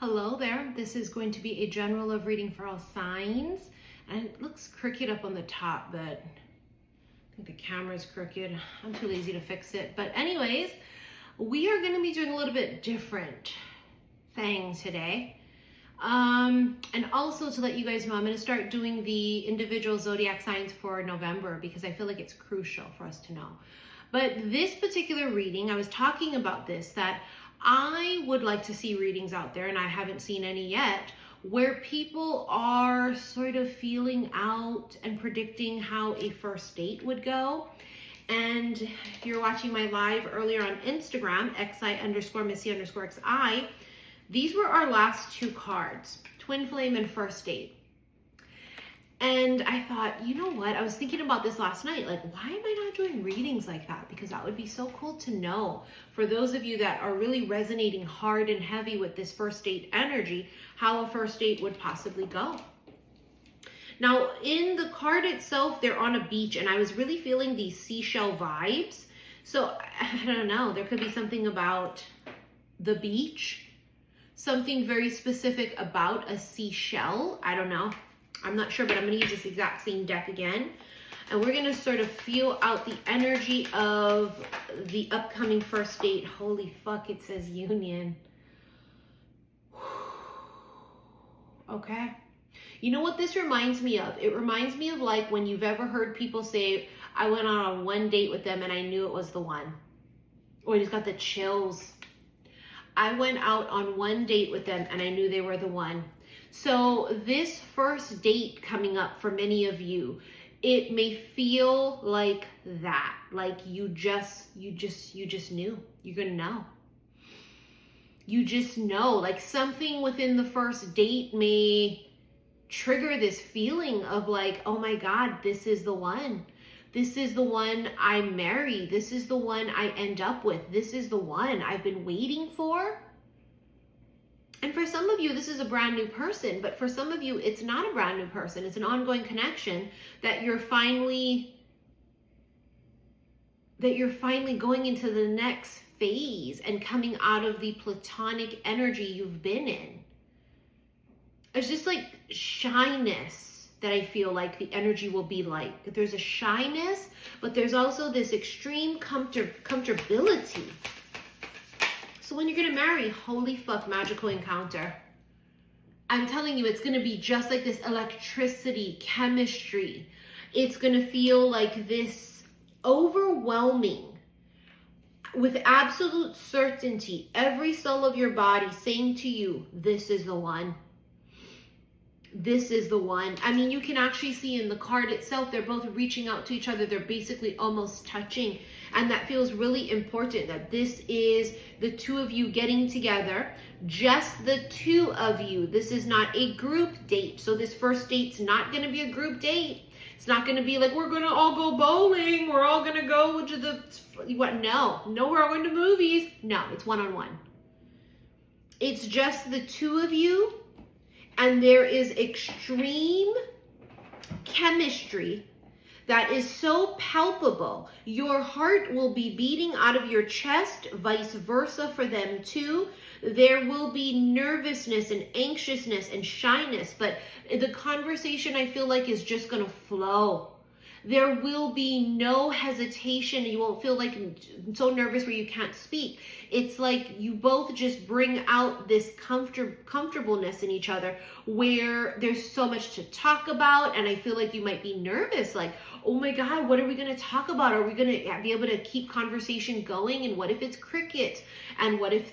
Hello there. This is going to be a general love reading for all signs. And it looks crooked up on the top, but I think the camera's crooked. I'm too lazy to fix it. But anyways, we are going to be doing a little bit different thing today. And also to let you guys know, I'm going to start doing the individual zodiac signs for November because I feel like it's crucial for us to know. But this particular reading, I was talking about this, that I would like to see readings out there, and I haven't seen any yet, where people are sort of feeling out and predicting how a first date would go. And if you're watching my live earlier on Instagram, xi_missy_xi, these were our last two cards, Twinflame and First Date. And I thought, you know what? I was thinking about this last night. Like, why am I not doing readings like that? Because that would be so cool to know. For those of you that are really resonating hard and heavy with this first date energy, how a first date would possibly go. Now, in the card itself, they're on a beach, and I was really feeling these seashell vibes. So, I don't know. There could be something about the beach. Something very specific about a seashell. I don't know. I'm not sure, but I'm going to use this exact same deck again. And we're going to sort of feel out the energy of the upcoming first date. Holy fuck, it says union. Okay. You know what this reminds me of? It reminds me of like when you've ever heard people say, I went on one date with them and I knew it was the one. Or you just got the chills. I went out on one date with them and I knew they were the one. So this first date coming up for many of you, it may feel like that, like you just knew. You're gonna know. You just know, like something within the first date may trigger this feeling of like, oh my God, this is the one. This is the one I marry. This is the one I end up with. This is the one I've been waiting for. And for some of you, this is a brand new person, but for some of you, it's not a brand new person. It's an ongoing connection that you're finally going into the next phase and coming out of the platonic energy you've been in. It's just like shyness that I feel like the energy will be like. There's a shyness, but there's also this extreme comfortability. So when you're going to marry, holy fuck, magical encounter. I'm telling you, it's going to be just like this electricity, chemistry. It's going to feel like this overwhelming, with absolute certainty, every cell of your body saying to you, this is the one. This is the one. I mean, you can actually see in the card itself, they're both reaching out to each other. They're basically almost touching. And that feels really important, that this is the two of you getting together, just the two of you. This is not a group date. So this first date's not going to be a group date. It's not going to be like, we're going to all go bowling. We're all going to go to the, what? No, we're all going to movies. No, it's one-on-one. It's just the two of you. And there is extreme chemistry that is so palpable. Your heart will be beating out of your chest, vice versa for them too. There will be nervousness and anxiousness and shyness, but the conversation I feel like is just going to flow. There will be no hesitation. You won't feel like so nervous where you can't speak. It's like you both just bring out this comfortableness in each other where there's so much to talk about. And I feel like you might be nervous, like, oh my God, what are we going to talk about? Are we going to be able to keep conversation going? And what if it's cricket? And what if,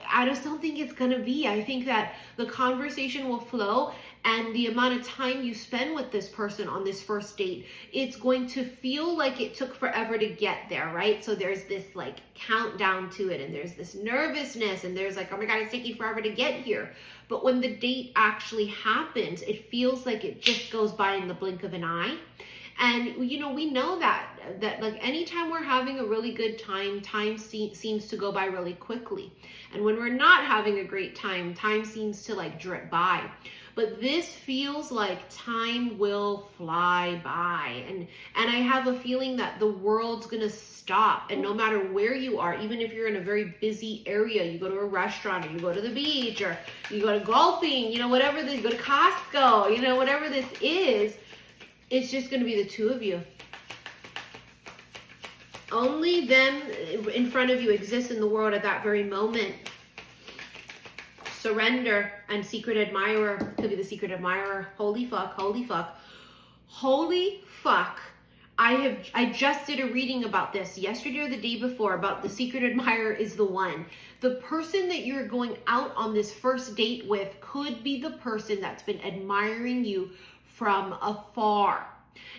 I just don't think it's going to be. I think that the conversation will flow, and the amount of time you spend with this person on this first date, it's going to feel like it took forever to get there, right? So there's this like countdown to it, and there's this nervousness, and there's like, oh my God, it's taking forever to get here. But when the date actually happens, it feels like it just goes by in the blink of an eye. And, we know that like anytime we're having a really good time, time seems to go by really quickly. And when we're not having a great time, time seems to like drip by. but this feels like time will fly by. And I have a feeling that the world's going to stop. And no matter where you are, even if you're in a very busy area, you go to a restaurant, or you go to the beach, or you go to golfing, you know, whatever this, you go to Costco, you know, whatever this is, it's just going to be the two of you. Only them in front of you exist in the world at that very moment. Surrender and secret admirer. Could be the secret admirer. Holy fuck, holy fuck. Holy fuck. I just did a reading about this yesterday or the day before about the secret admirer is the one. The person that you're going out on this first date with could be the person that's been admiring you from afar.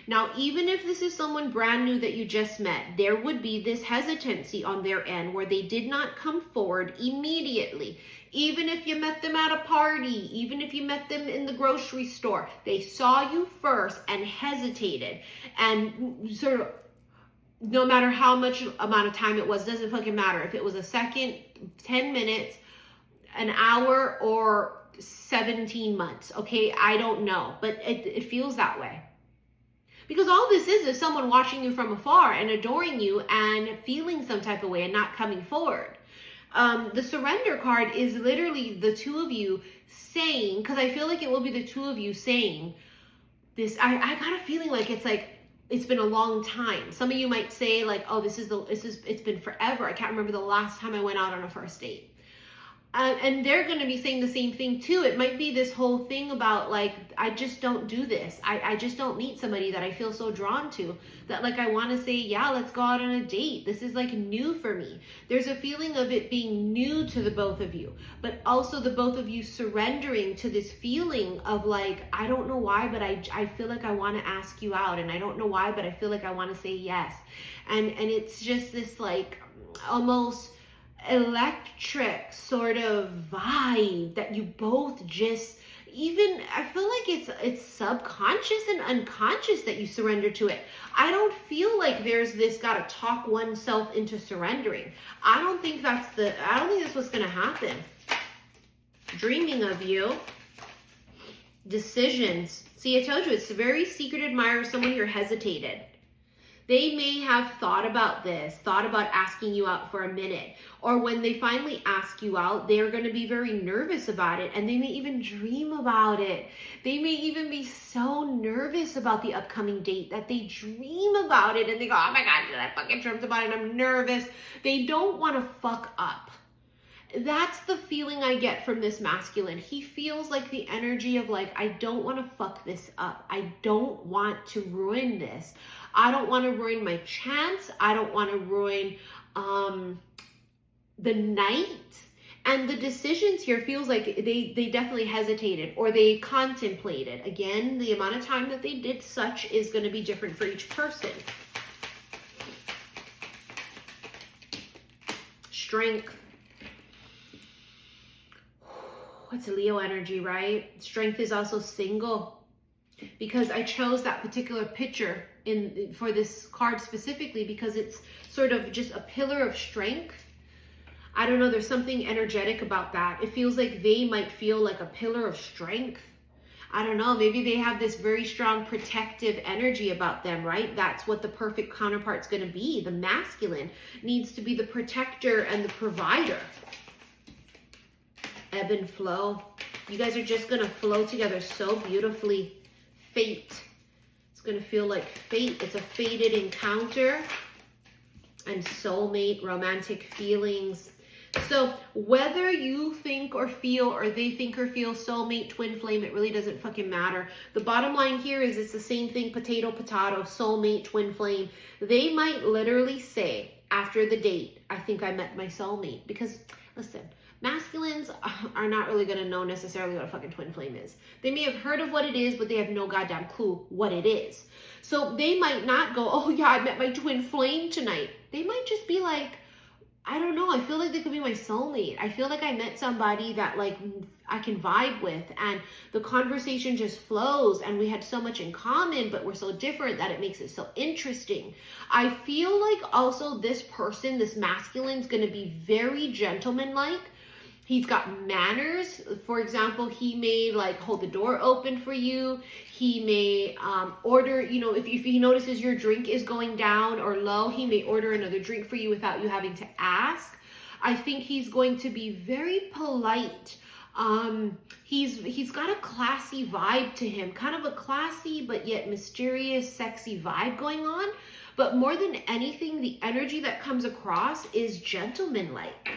Now, even if this is someone brand new that you just met, there would be this hesitancy on their end where they did not come forward immediately. Even if you met them at a party, even if you met them in the grocery store, they saw you first and hesitated. And sort of, no matter how much amount of time it was, doesn't fucking matter. If it was a second, 10 minutes, an hour, or 17 months, okay? I don't know, but it feels that way. Because all this is someone watching you from afar and adoring you and feeling some type of way and not coming forward. The surrender card is literally the two of you saying, because I feel like it will be the two of you saying this. I got a feeling like it's been a long time. Some of you might say like, oh, it's been forever. I can't remember the last time I went out on a first date. And they're going to be saying the same thing too. It might be this whole thing about like, I just don't do this. I just don't meet somebody that I feel so drawn to that like I want to say, yeah, let's go out on a date. This is like new for me. There's a feeling of it being new to the both of you, but also the both of you surrendering to this feeling of like, I don't know why, but I feel like I want to ask you out, and I don't know why, but I feel like I want to say yes. And it's just this like almost electric sort of vibe that you both just, even I feel like it's subconscious and unconscious that you surrender to it. I don't feel like there's this gotta talk oneself into surrendering. I don't think that's what's gonna happen. Dreaming of you. Decisions. See, I told you it's a very secret admirer, someone you're hesitated. They may have thought about this, thought about asking you out for a minute. Or when they finally ask you out, they're going to be very nervous about it. And they may even dream about it. They may even be so nervous about the upcoming date that they dream about it. And they go, oh my God, I fucking dreamt about it and I'm nervous. They don't want to fuck up. That's the feeling I get from this masculine. He feels like the energy of like, I don't want to fuck this up. I don't want to ruin this. I don't want to ruin my chance. I don't want to ruin the night. And the decisions here feels like they definitely hesitated or they contemplated. Again, the amount of time that they did such is going to be different for each person. Strength. It's a Leo energy, right? Strength is also single. Because I chose that particular picture for this card specifically because it's sort of just a pillar of strength. I don't know, there's something energetic about that. It feels like they might feel like a pillar of strength. I don't know, maybe they have this very strong protective energy about them, right? That's what the perfect counterpart's going to be. The masculine needs to be the protector and the provider. Ebb and flow. You guys are just going to flow together so beautifully. Fate. It's going to feel like fate. It's a fated encounter. And soulmate, romantic feelings. So whether you think or feel or they think or feel soulmate, twin flame, it really doesn't fucking matter. The bottom line here is it's the same thing, potato, potato, soulmate, twin flame. They might literally say after the date, I think I met my soulmate. Because, listen, masculines are not really going to know necessarily what a fucking twin flame is. They may have heard of what it is, but they have no goddamn clue what it is. So they might not go, oh yeah, I met my twin flame tonight. They might just be like, I don't know, I feel like they could be my soulmate. I feel like I met somebody that like I can vibe with and the conversation just flows and we had so much in common, but we're so different that it makes it so interesting. I feel like also this person, this masculine, is going to be very gentlemanlike. He's got manners. For example, he may like hold the door open for you. He may order, you know, if he notices your drink is going down or low, he may order another drink for you without you having to ask. I think he's going to be very polite. He's got a classy vibe to him, kind of a classy but yet mysterious, sexy vibe going on. But more than anything, the energy that comes across is gentleman-like.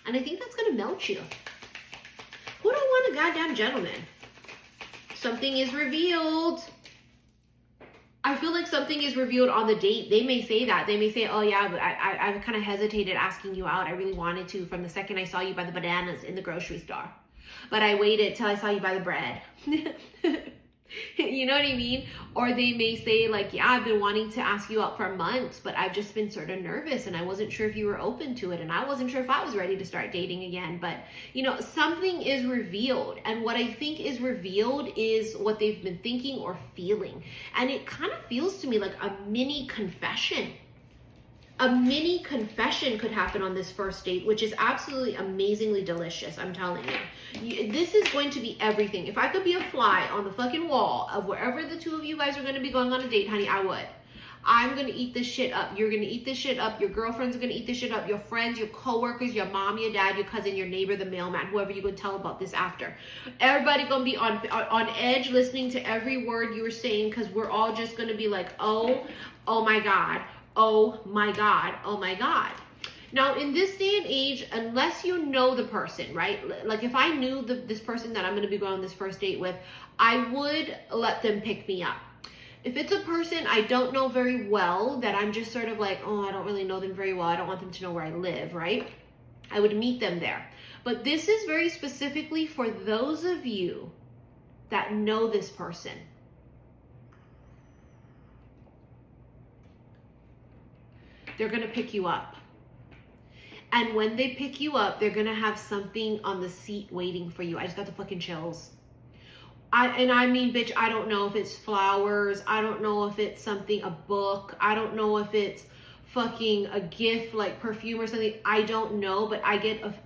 And I think that's going to melt you. Who don't want a goddamn gentleman? Something is revealed. I feel like something is revealed on the date. They may say that. They may say, oh yeah, but I kind of hesitated asking you out. I really wanted to from the second I saw you buy the bananas in the grocery store. But I waited till I saw you buy the bread. You know what I mean? Or they may say like, yeah, I've been wanting to ask you out for months, but I've just been sort of nervous and I wasn't sure if you were open to it. And I wasn't sure if I was ready to start dating again. But, you know, something is revealed. And what I think is revealed is what they've been thinking or feeling. And it kind of feels to me like a mini confession. A mini confession could happen on this first date, which is absolutely amazingly delicious. I'm telling you, this is going to be everything. If I could be a fly on the fucking wall of wherever the two of you guys are going to be going on a date, honey, I would. I'm going to eat this shit up. You're going to eat this shit up. Your girlfriends are going to eat this shit up. Your friends, your coworkers, your mom, your dad, your cousin, your neighbor, the mailman, whoever you're going to tell about this after. Everybody going to be on edge listening to every word you're saying, because we're all just going to be like, oh my God. Oh my God, oh my God. Now, in this day and age, unless you know the person, right? Like if I knew this person that I'm going to be going on this first date with, I would let them pick me up. If it's a person I don't know very well, that I'm just sort of like, oh, I don't really know them very well. I don't want them to know where I live, right? I would meet them there. But this is very specifically for those of you that know this person. They're going to pick you up. And when they pick you up, they're going to have something on the seat waiting for you. I just got the fucking chills. I mean, bitch, I don't know if it's flowers. I don't know if it's something, a book. I don't know if it's fucking a gift like perfume or something. I don't know, but I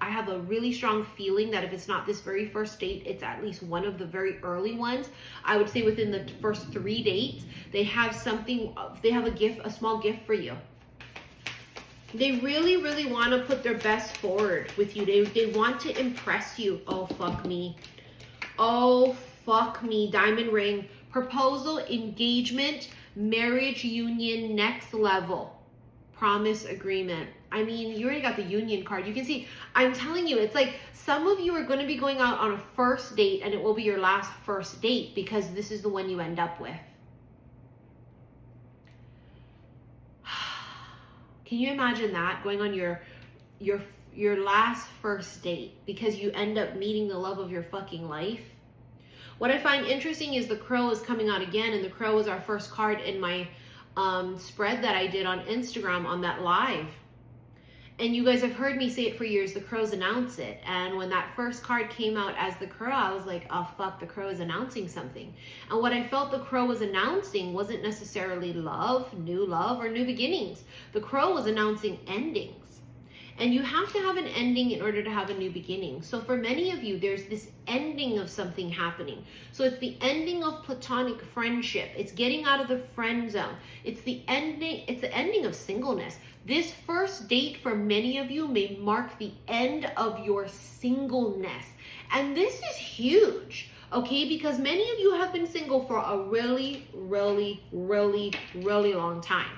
have a really strong feeling that if it's not this very first date, it's at least one of the very early ones. I would say within the first 3 dates, they have something, they have a gift, a small gift for you. They really, really want to put their best forward with you. They want to impress you. Oh, fuck me. Oh, fuck me. Diamond ring. Proposal, engagement, marriage, union, next level. Promise, agreement. I mean, you already got the union card. You can see, I'm telling you, it's like some of you are going to be going out on a first date and it will be your last first date because this is the one you end up with. Can you imagine that, going on your last first date because you end up meeting the love of your fucking life? What I find interesting is the crow is coming out again, and the crow is our first card in my spread that I did on Instagram on that live. And you guys have heard me say it for years, the crows announce it. And when that first card came out as the crow, I was like, oh fuck, the crow is announcing something. And what I felt the crow was announcing wasn't necessarily love, or new beginnings. The crow was announcing endings. And you have to have an ending in order to have a new beginning. So for many of you, there's this ending of something happening. So it's the ending of platonic friendship. It's getting out of the friend zone. It's the ending of singleness. This first date for many of you may mark the end of your singleness. And this is huge, okay? Because many of you have been single for a really, really, really, really long time.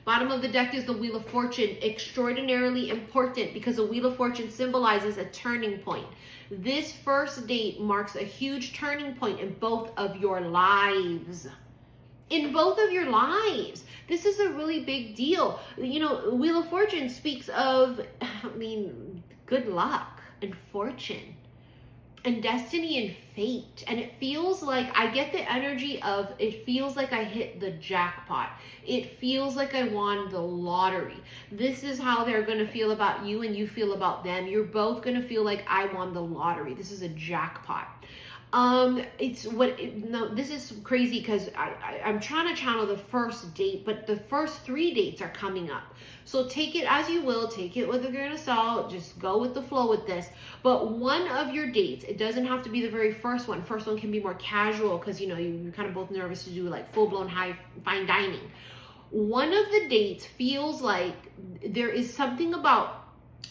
Bottom of the deck is the Wheel of Fortune, extraordinarily important because the Wheel of Fortune symbolizes a turning point. This first date marks a huge turning point in both of your lives. In both of your lives. This is a really big deal. You know, Wheel of Fortune speaks of, good luck and fortune and destiny and fate. And it feels like, I get the energy of, it feels like I hit the jackpot. It feels like I won the lottery. This is how they're going to feel about you and you feel about them. You're both going to feel like I won the lottery. This is a jackpot. No, this is crazy because I'm trying to channel the first date, but the first 3 dates are coming up. So take it as you will, take it with a grain of salt, just go with the flow with this. But one of your dates, it doesn't have to be the very first one. First one can be more casual because, you know, you're kind of both nervous to do like full-blown fine dining. One of the dates feels like there is something about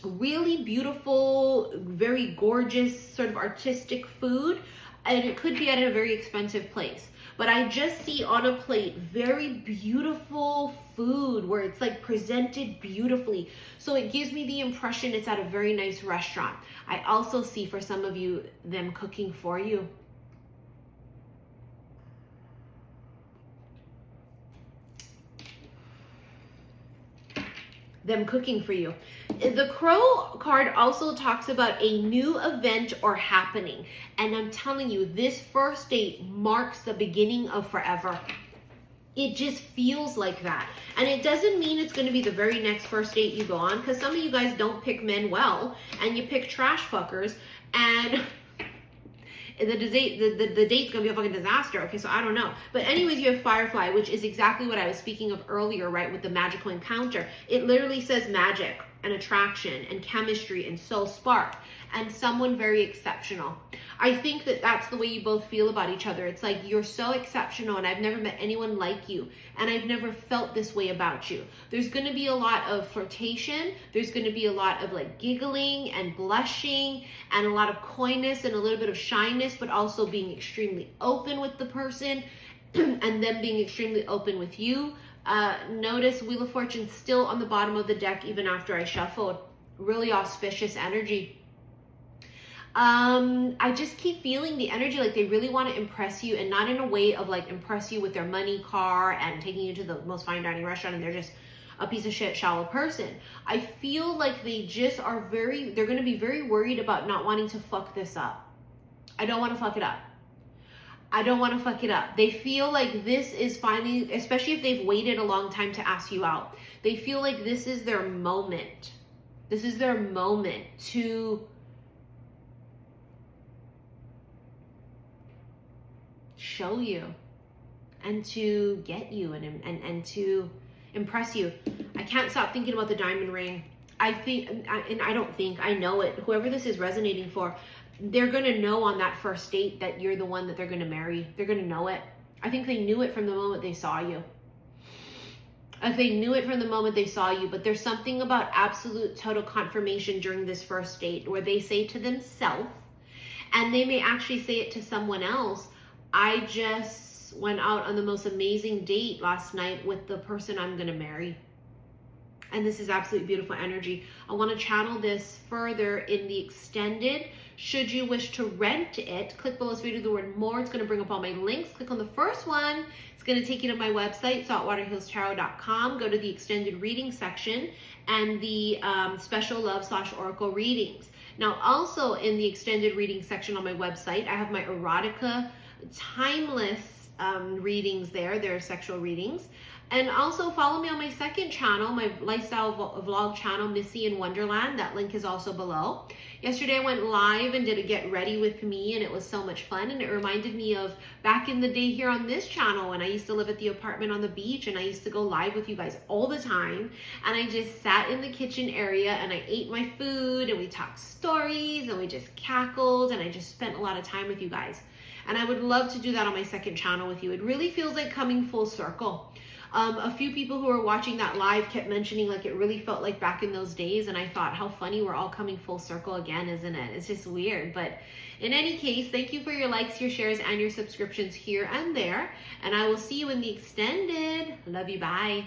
really beautiful, very gorgeous, sort of artistic food, and it could be at a very expensive place. But I just see on a plate very beautiful food where it's like presented beautifully. So it gives me the impression it's at a very nice restaurant. I also see for some of you them cooking for you. Them cooking for you. The Crow card also talks about a new event or happening. And I'm telling you, this first date marks the beginning of forever. It just feels like that. And it doesn't mean it's going to be the very next first date you go on, because some of you guys don't pick men well, and you pick trash fuckers, and the date's gonna be a fucking disaster. Okay, so I don't know. But anyways, you have Firefly, which is exactly what I was speaking of earlier, right, with the magical encounter. It literally says magic and attraction and chemistry and soul spark and someone very exceptional. I think that that's the way you both feel about each other. It's like, you're so exceptional and I've never met anyone like you, and I've never felt this way about you. There's going to be a lot of flirtation. There's going to be a lot of like giggling and blushing and a lot of coyness and a little bit of shyness, but also being extremely open with the person and them being extremely open with you. Notice Wheel of Fortune still on the bottom of the deck even after I shuffled. Really auspicious energy. I just keep feeling the energy like they really want to impress you, and not in a way of like impress you with their money, car, and taking you to the most fine dining restaurant, and they're just a piece of shit, shallow person. I feel like they just are they're going to be very worried about not wanting to fuck this up. I don't want to fuck it up. I don't want to fuck it up. They feel like this is finally, especially if they've waited a long time to ask you out, they feel like this is their moment. This is their moment to show you and to get you and to impress you. I can't stop thinking about the diamond ring. I know it. Whoever this is resonating for, they're going to know on that first date that you're the one that they're going to marry. They're going to know it. I think they knew it from the moment they saw you. If they knew it from the moment they saw you, but there's something about absolute total confirmation during this first date where they say to themselves, and they may actually say it to someone else, I just went out on the most amazing date last night with the person I'm going to marry. And this is absolutely beautiful energy. I want to channel this further in the extended. Should you wish to rent it, click below this video, the word more. It's going to bring up all my links. Click on the first one. It's going to take you to my website, saltwaterhillstarot.com. Go to the extended reading section and the special love / oracle readings. Now, also in the extended reading section on my website, I have my erotica timeless readings there. They're sexual readings. And also follow me on my second channel, my lifestyle vlog channel, Missy in Wonderland. That link is also below. Yesterday I went live and did a get ready with me, and it was so much fun, and it reminded me of back in the day here on this channel when I used to live at the apartment on the beach, and I used to go live with you guys all the time, and I just sat in the kitchen area and I ate my food and we talked stories and we just cackled, and I just spent a lot of time with you guys. And I would love to do that on my second channel with you. It really feels like coming full circle. A few people who were watching that live kept mentioning like it really felt like back in those days, and I thought, how funny, we're all coming full circle again, isn't it? It's just weird. But in any case, thank you for your likes, your shares, and your subscriptions here and there, and I will see you in the extended. Love you, bye.